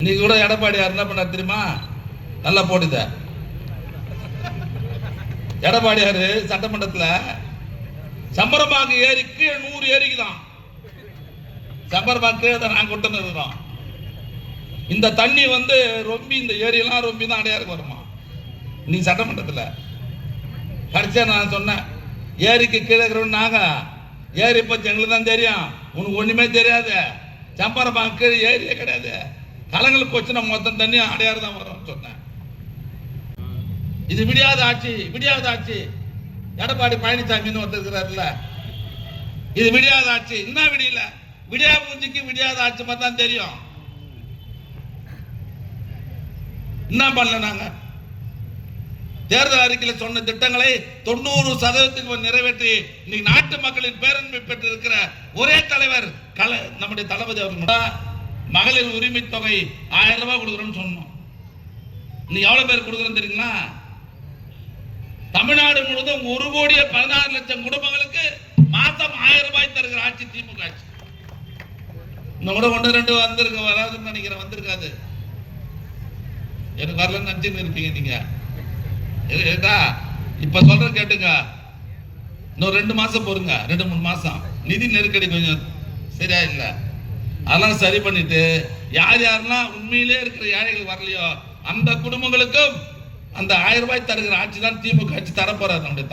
இன்னைக்கு கூட எடப்பாடியார் என்ன பண்ணார் தெரியுமா? நல்லா போடுத எடப்பாடியார் சட்டமன்றத்தில் சம்பரம்பாக்கு ஏரிக்கு 100 ஏரிக்கு தான் சம்பரம்பாக்கு நான் கொண்டு இருக்கிறோம். இந்த தண்ணி ரொம்ப இந்த ஏரியெல்லாம் ரொம்ப தான் அடையாருக்கு வருமா? நீ சட்டமன்றத்தில் கடைசியா நான் சொன்னேன், ஏரிக்கு கீழே இருக்கிறோம் நாங்க, ஏரி பற்றி எங்களுக்கு தான் தெரியும், உனக்கு ஒண்ணுமே தெரியாது. சம்பரம்பாக்கு கீழே ஏரியே கிடையாது, கலங்களுக்கு போச்சுன்னா மொத்தம் தண்ணி அடையாறு தான் வரும் சொன்னேன். இது விடியாத ஆட்சி, விடியாத ஆட்சி. எடப்பாடி பழனிசாமின்னு ஒருத்தர் இருக்கிறாருல்ல, இது விடியாத ஆட்சி. என்ன விடியல? விடியா மூஞ்சிக்கு விடியாத ஆட்சி மாதிரி தான் தெரியும். என்ன பண்ணல நாங்க? தேர்தல் அறிக்கையில் சொன்ன திட்டங்களை 90% நிறைவேற்றி இன்னைக்கு நாட்டு மக்களின் பேரன்பை பெற்று இருக்கிற ஒரே தலைவர் நம்முடைய தளபதி அவர்கள். மகளிர் உரிமை தொகை 1000 ரூபாய் கொடுக்குறோம்னு சொன்னோம். நீ எவ்வளவு பேர் கொடுக்குறோம் தெரியுங்களா? தமிழ்நாடு முழுவதும் 1,16,00,000 குடும்பங்களுக்கு மாசம் 1000 ரூபாய் தருகிற ஆட்சி திமுக ஆட்சி. இன்னும் கூட 1-2 வந்திருக்க வராதுன்னு நினைக்கிறேன், வந்திருக்காது. எனக்கு வரலன்னு நினைச்சுன்னு இருப்பீங்க நீங்க. இப்ப சொல்ற கேட்டுங்க, இன்னும் 2 மாசம் பொறுங்க, 2-3 மாசம். நிதி நெருக்கடி கொஞ்சம் சரியா இல்ல, அதெல்லாம் சரி பண்ணிட்டு யார் யாரெல்லாம் உண்மையிலே இருக்கிற ஏழைகள் வரலையோ அந்த குடும்பங்களுக்கும் அந்த 1000 ரூபாய் தருகிற ஆட்சி தான் திமுக ஆட்சி தரப்போறாரு நம்முடைய